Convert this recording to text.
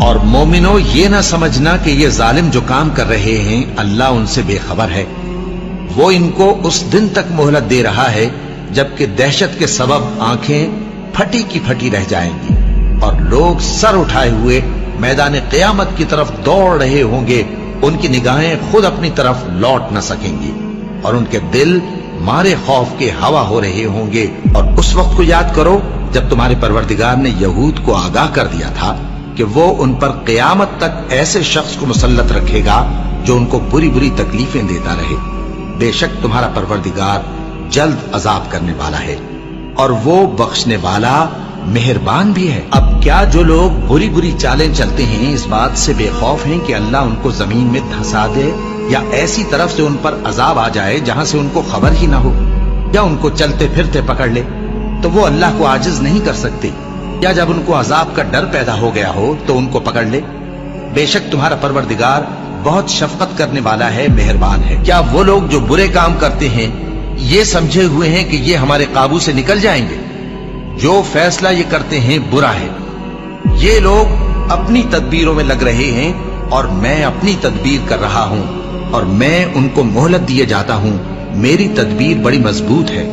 اور مومنو یہ نہ سمجھنا کہ یہ ظالم جو کام کر رہے ہیں اللہ ان سے بے خبر ہے، وہ ان کو اس دن تک مہلت دے رہا ہے جبکہ دہشت کے سبب آنکھیں پھٹی کی پھٹی رہ جائیں گی اور لوگ سر اٹھائے ہوئے میدان قیامت کی طرف دوڑ رہے ہوں گے، ان کی نگاہیں خود اپنی طرف لوٹ نہ سکیں گی اور ان کے دل مارے خوف کے ہوا ہو رہے ہوں گے۔ اور اس وقت کو یاد کرو جب تمہارے پروردگار نے یہود کو آگاہ کر دیا تھا کہ وہ ان پر قیامت تک ایسے شخص کو مسلط رکھے گا جو ان کو بری بری تکلیفیں دیتا رہے۔ بے شک تمہارا پروردگار جلد عذاب کرنے والا ہے اور وہ بخشنے والا مہربان بھی ہے۔ اب کیا جو لوگ بری بری چالیں چلتے ہیں اس بات سے بے خوف ہیں کہ اللہ ان کو زمین میں دھسا دے یا ایسی طرف سے ان پر عذاب آ جائے جہاں سے ان کو خبر ہی نہ ہو، یا ان کو چلتے پھرتے پکڑ لے تو وہ اللہ کو عاجز نہیں کر سکتے، یا جب ان کو عذاب کا ڈر پیدا ہو گیا ہو تو ان کو پکڑ لے؟ بے شک تمہارا پروردگار بہت شفقت کرنے والا ہے، مہربان ہے۔ کیا وہ لوگ جو برے کام کرتے ہیں یہ سمجھے ہوئے ہیں کہ یہ ہمارے قابو سے نکل جائیں گے؟ جو فیصلہ یہ کرتے ہیں برا ہے۔ یہ لوگ اپنی تدبیروں میں لگ رہے ہیں اور میں اپنی تدبیر کر رہا ہوں، اور میں ان کو مہلت دیے جاتا ہوں، میری تدبیر بڑی مضبوط ہے۔